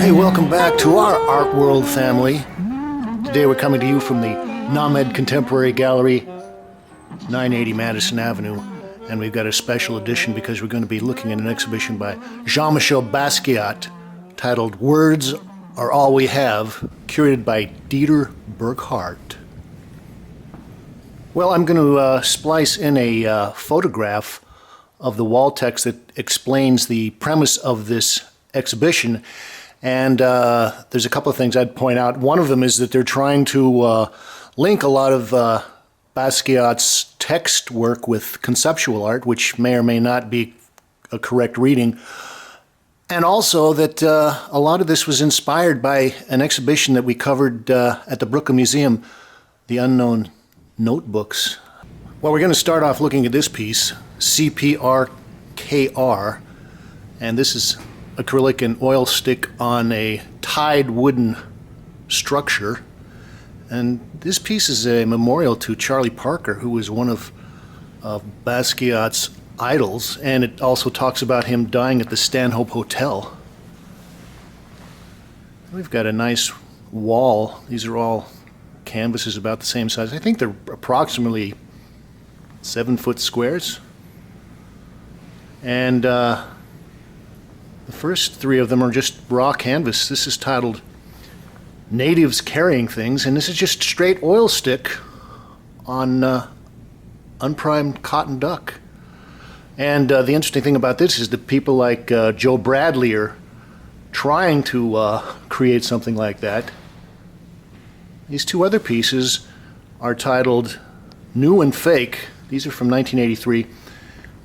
Hey, welcome back to our Art World family. Today we're coming to you from the Nahmad Contemporary Gallery, 980 Madison Avenue, and we've got a special edition because we're going to be looking at an exhibition by Jean-Michel Basquiat titled Words Are All We Have, curated by Dieter Buchhart. Well, I'm going to splice in a photograph of the wall text that explains the premise of this exhibition. And there's a couple of things I'd point out. One of them is that they're trying to link a lot of Basquiat's text work with conceptual art, which may or may not be a correct reading. And also that a lot of this was inspired by an exhibition that we covered at the Brooklyn Museum, The Unknown Notebooks. Well, we're going to start off looking at this piece, CPR Kr, and this is acrylic and oil stick on a tied wooden structure. And this piece is a memorial to Charlie Parker, who was one of Basquiat's idols, and it also talks about him dying at the Stanhope Hotel. We've got a nice wall. These are all canvases about the same size. I think they're approximately 7-foot squares. And the first three of them are just raw canvas. This is titled Natives Carrying Things, and this is just straight oil stick on unprimed cotton duck. And the interesting thing about this is that people like Joe Bradley are trying to create something like that. These two other pieces are titled New and Fake. These are from 1983,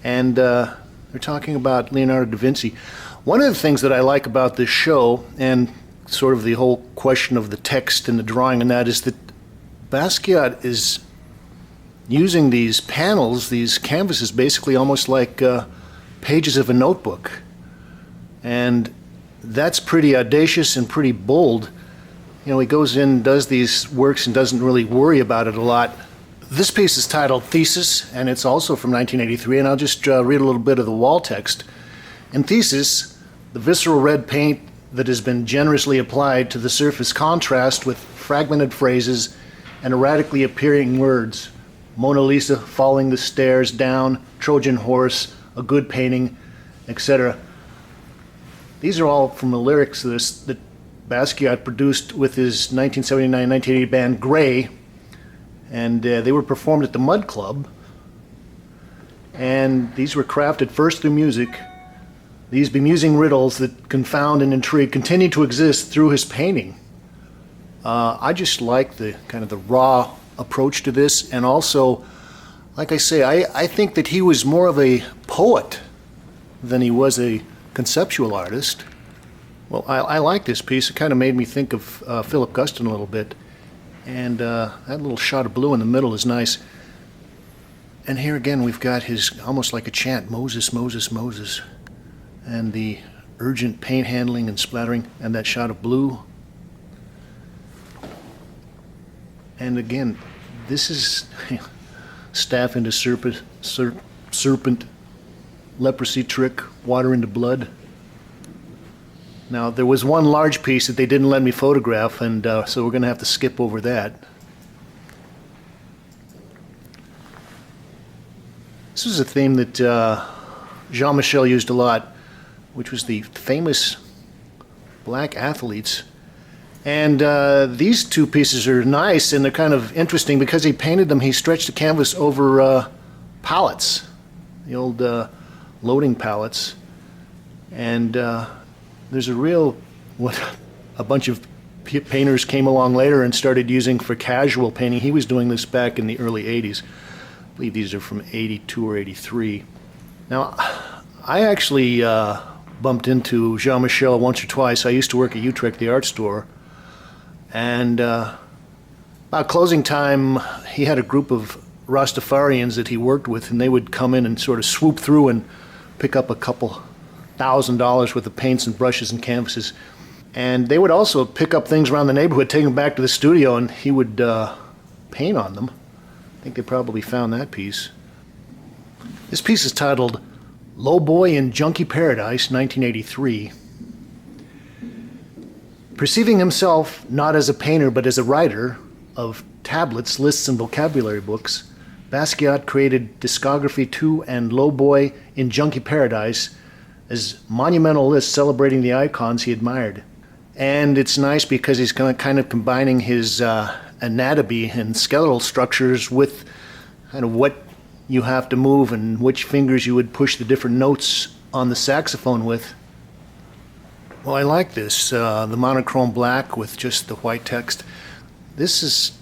and they're talking about Leonardo da Vinci. One of the things that I like about this show, and sort of the whole question of the text and the drawing and that, is that Basquiat is using these panels, these canvases, basically almost like pages of a notebook. And that's pretty audacious and pretty bold. You know, he goes in, does these works, and doesn't really worry about it a lot. This piece is titled Thesis, and it's also from 1983, and I'll just read a little bit of the wall text. In Thesis, the visceral red paint that has been generously applied to the surface contrasts with fragmented phrases and erratically appearing words. Mona Lisa falling the stairs down, Trojan horse, a good painting, etc. These are all from the lyrics that Basquiat produced with his 1979-1980 band Gray, and they were performed at the Mud Club. And these were crafted first through music. These bemusing riddles that confound and intrigue continue to exist through his painting. I just like the kind of the raw approach to this, and also, like I say, I think that he was more of a poet than he was a conceptual artist. Well, I like this piece. It kind of made me think of Philip Guston a little bit, and that little shot of blue in the middle is nice. And here again we've got his, almost like a chant, Moses, Moses, Moses, and the urgent paint handling and splattering, and that shot of blue. And again, this is staff into serpent, leprosy trick, water into blood. Now, there was one large piece that they didn't let me photograph, and so we're going to have to skip over that. This was a theme that Jean-Michel used a lot, which was the famous black athletes. And these two pieces are nice, and they're kind of interesting because he painted them. He stretched the canvas over pallets, the old loading pallets. And there's a real, what a bunch of painters came along later and started using for casual painting. He was doing this back in the early 80s. I believe these are from 82 or 83. Now, I actually bumped into Jean-Michel once or twice. I used to work at Utrecht, the art store. And about closing time, he had a group of Rastafarians that he worked with, and they would come in and sort of swoop through and pick up a couple $1,000 worth of paints and brushes and canvases. And they would also pick up things around the neighborhood, take them back to the studio, and he would paint on them. I think they probably found that piece. This piece is titled Lowboy in Junkie Paradise, 1983. Perceiving himself not as a painter but as a writer of tablets, lists, and vocabulary books, Basquiat created Discography 2 and Lowboy in Junkie Paradise as monumental lists celebrating the icons he admired. And it's nice because he's kind of combining his anatomy and skeletal structures with kind of what you have to move and which fingers you would push the different notes on the saxophone with. Well, I like this, the monochrome black with just the white text. This is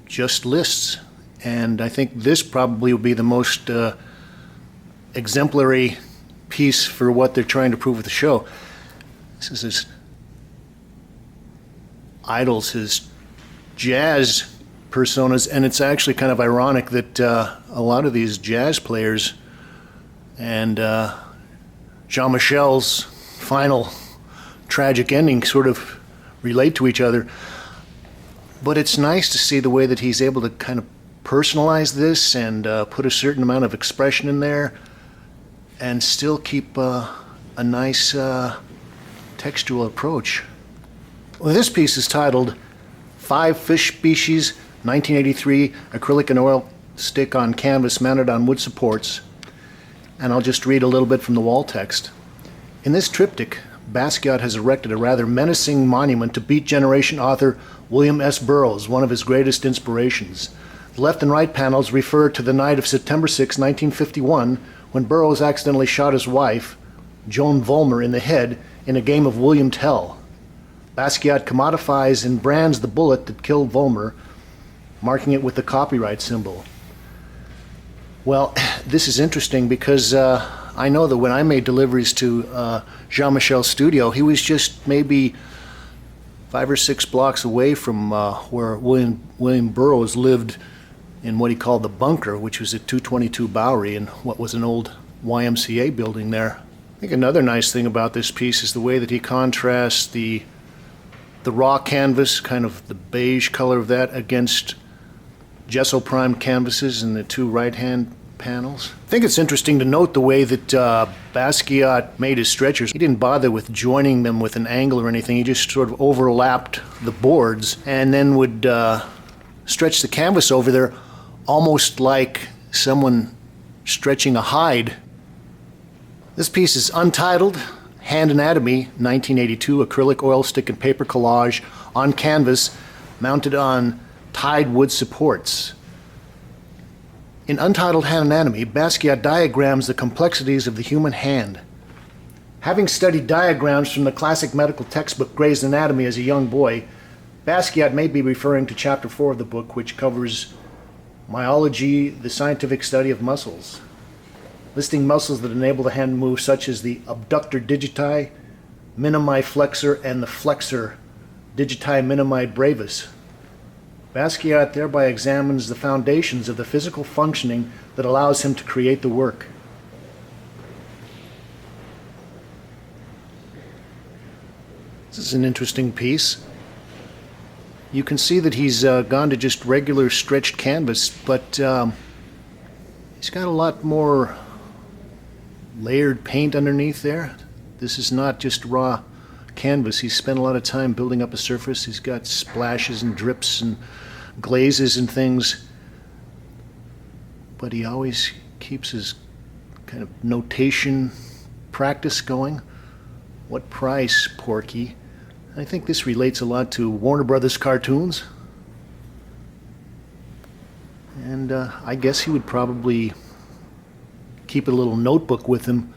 just lists, and I think this probably will be the most exemplary piece for what they're trying to prove with the show. This is his idols, his jazz personas, and it's actually kind of ironic that a lot of these jazz players and Jean-Michel's final tragic ending sort of relate to each other. But it's nice to see the way that he's able to kind of personalize this and put a certain amount of expression in there and still keep a nice textual approach. Well, this piece is titled 5 Fish Species, 1983, acrylic and oil stick on canvas mounted on wood supports. And I'll just read a little bit from the wall text. In this triptych, Basquiat has erected a rather menacing monument to Beat Generation author William S. Burroughs, one of his greatest inspirations. The left and right panels refer to the night of September 6, 1951, when Burroughs accidentally shot his wife, Joan Vollmer, in the head in a game of William Tell. Basquiat commodifies and brands the bullet that killed Vollmer, marking it with the copyright symbol. Well, this is interesting because I know that when I made deliveries to Jean-Michel's studio, he was just maybe 5 or 6 blocks away from where William Burroughs lived in what he called the bunker, which was at 222 Bowery in what was an old YMCA building there. I think another nice thing about this piece is the way that he contrasts the raw canvas, kind of the beige color of that, against gesso primed canvases in the 2 right-hand panels. I think it's interesting to note the way that Basquiat made his stretchers. He didn't bother with joining them with an angle or anything. He just sort of overlapped the boards and then would stretch the canvas over there almost like someone stretching a hide. This piece is Untitled, Hand Anatomy, 1982, acrylic oil stick and paper collage on canvas mounted on tied wood supports. In Untitled Hand Anatomy, Basquiat diagrams the complexities of the human hand. Having studied diagrams from the classic medical textbook Gray's Anatomy as a young boy, Basquiat may be referring to chapter 4 of the book, which covers myology, the scientific study of muscles, listing muscles that enable the hand to move, such as the abductor digiti, minimi flexor, and the flexor digiti minimi brevis. Basquiat thereby examines the foundations of the physical functioning that allows him to create the work. This is an interesting piece. You can see that he's gone to just regular stretched canvas, but he's got a lot more layered paint underneath there. This is not just raw canvas. He's spent a lot of time building up a surface. He's got splashes and drips and glazes and things, but he always keeps his kind of notation practice going. What price, Porky? I think this relates a lot to Warner Brothers cartoons. And I guess he would probably keep a little notebook with him.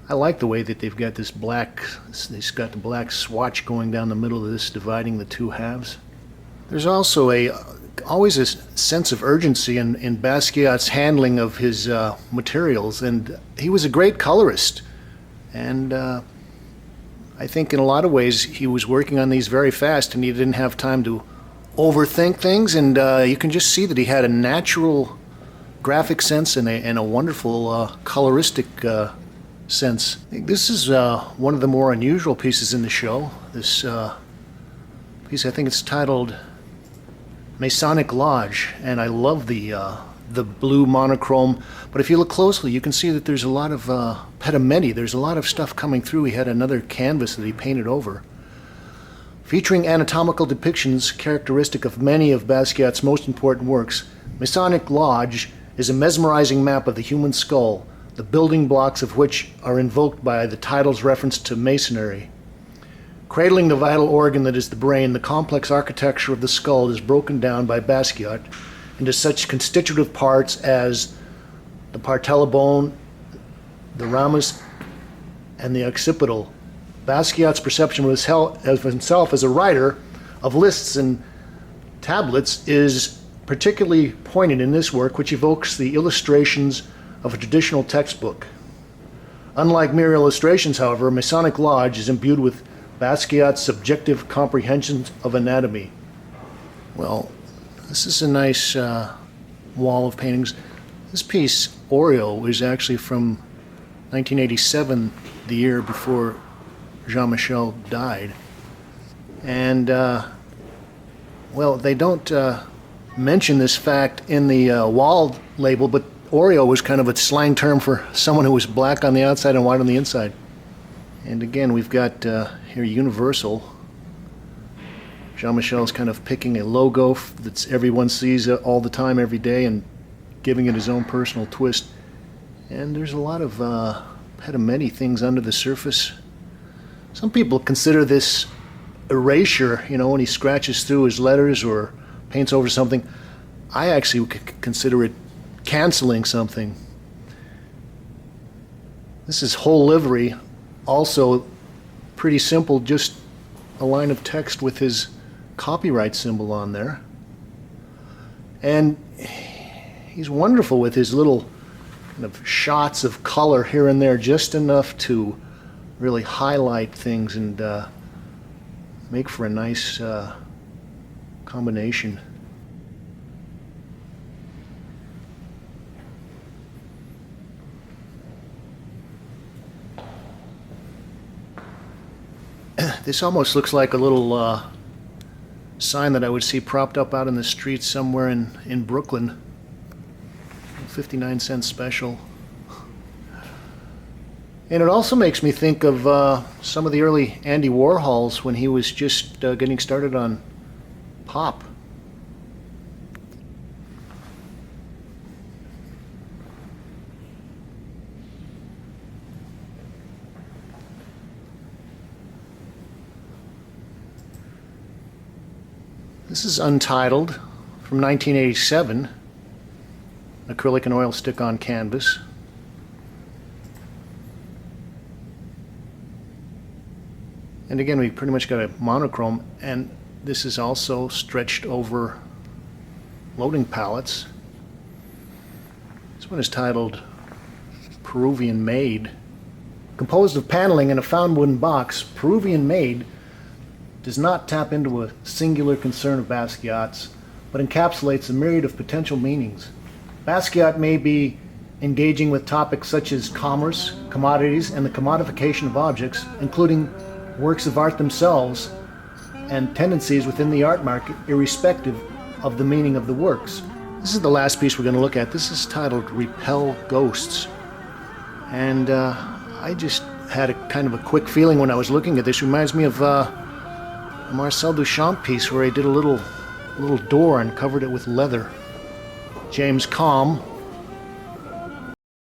I like the way that they've got this black, they've got the black swatch going down the middle of this, dividing the two halves. There's also always a sense of urgency in Basquiat's handling of his materials, and he was a great colorist. And I think in a lot of ways he was working on these very fast, and he didn't have time to overthink things, and you can just see that he had a natural graphic sense and a wonderful coloristic sense. This is one of the more unusual pieces in the show. This piece, I think it's titled Masonic Lodge, and I love the blue monochrome, but if you look closely you can see that there's a lot of pedimenti, there's a lot of stuff coming through. He had another canvas that he painted over. Featuring anatomical depictions characteristic of many of Basquiat's most important works, Masonic Lodge is a mesmerizing map of the human skull, the building blocks of which are invoked by the title's reference to masonry. Cradling the vital organ that is the brain, the complex architecture of the skull is broken down by Basquiat into such constitutive parts as the patella bone, the ramus, and the occipital. Basquiat's perception of himself as a writer of lists and tablets is particularly poignant in this work, which evokes the illustrations of a traditional textbook. Unlike mere illustrations, however, Masonic Lodge is imbued with Basquiat's subjective comprehensions of anatomy. Well, this is a nice wall of paintings. This piece, Oriole, is actually from 1987, the year before Jean-Michel died. And, well, they don't mention this fact in the wall label, but Oriole was kind of a slang term for someone who was black on the outside and white on the inside. And again, we've got here Universal. Jean-Michel's kind of picking a logo that everyone sees all the time, every day, and giving it his own personal twist. And there's a lot of pedimenti things under the surface. Some people consider this erasure, you know, when he scratches through his letters or paints over something. I actually would consider it canceling something. This is whole livery, also pretty simple, just a line of text with his copyright symbol on there. And he's wonderful with his little kind of shots of color here and there, just enough to really highlight things and make for a nice combination. This almost looks like a little sign that I would see propped up out in the streets somewhere in Brooklyn. 59-cent special. And it also makes me think of some of the early Andy Warhols when he was just getting started on pop. This is Untitled from 1987, acrylic and oil stick on canvas. And again, we pretty much got a monochrome, and this is also stretched over loading pallets. This one is titled Peruvian Made. Composed of paneling in a found wooden box, Peruvian Made does not tap into a singular concern of Basquiat's, but encapsulates a myriad of potential meanings. Basquiat may be engaging with topics such as commerce, commodities, and the commodification of objects, including works of art themselves and tendencies within the art market, irrespective of the meaning of the works. This is the last piece we're going to look at. This is titled Repel Ghosts. And I just had a kind of a quick feeling when I was looking at this. It reminds me of a Marcel Duchamp piece where he did a little door and covered it with leather. James Kalm